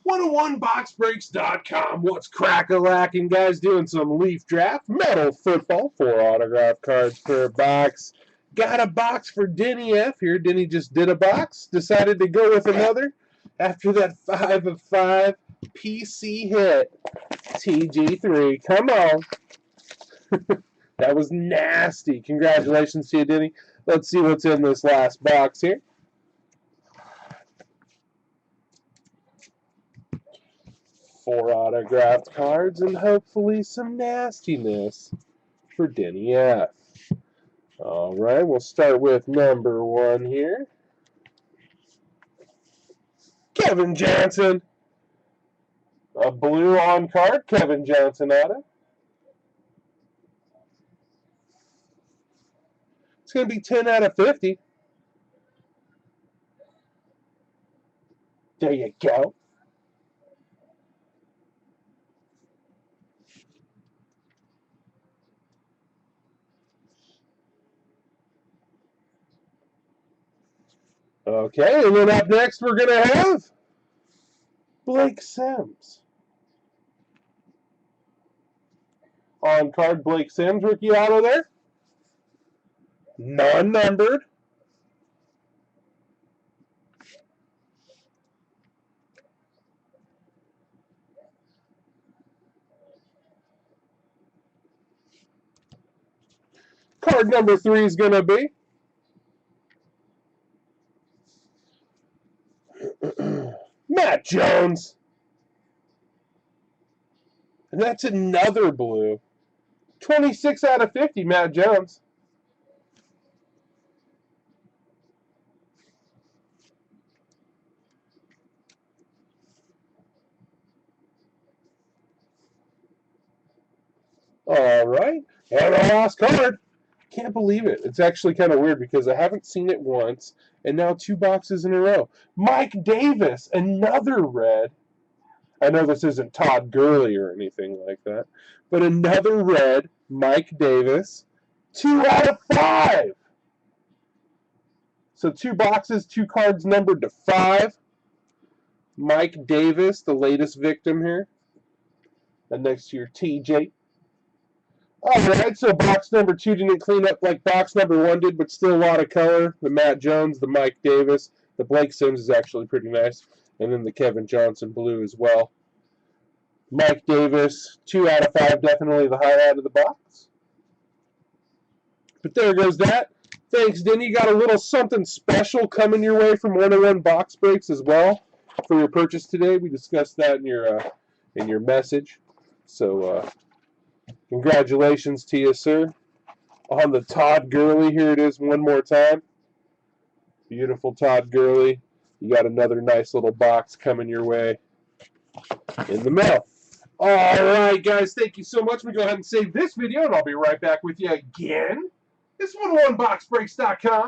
101boxbreaks.com. What's crack-a-lacking, guys? Doing some Leaf Draft, Metal Football, 4 autograph cards per box. Got a box for Denny F here. Denny just did a box. Decided to go with another after that 5 of 5 PC hit. TG3. Come on. That was nasty. Congratulations to you, Denny. Let's see what's in this last box here. Four autographed cards and hopefully some nastiness for Denny F. All right, we'll start with number 1 here. Kevin Johnson. A blue on card, Kevin Johnson auto. It's going to be 10 out of 50. There you go. Okay, and then up next we're going to have Blake Sims. On card, Blake Sims, rookie auto there. Non-numbered. Card number 3 is going to be Matt Jones. And that's another blue. 26 out of 50, Matt Jones. All right. And our last card. Can't believe it. It's actually kind of weird because I haven't seen it once, and now 2 boxes in a row. Mike Davis, another red. I know this isn't Todd Gurley or anything like that, but another red, Mike Davis, 2 out of 5. So 2 boxes, 2 cards numbered to 5. Mike Davis, the latest victim here. And next to your TJ. Alright, so box number 2 didn't clean up like box number 1 did, but still a lot of color. The Matt Jones, the Mike Davis, the Blake Sims is actually pretty nice. And then the Kevin Johnson blue as well. Mike Davis, 2 out of 5, definitely the highlight of the box. But there goes that. Thanks, Denny. You got a little something special coming your way from 101 Box Breaks as well for your purchase today. We discussed that in your message. So, congratulations to you, sir. On the Todd Gurley, here it is one more time. Beautiful Todd Gurley. You got another nice little box coming your way in the mail. All right, guys, thank you so much. I'm going to go ahead and save this video, and I'll be right back with you again. It's 101boxbreaks.com.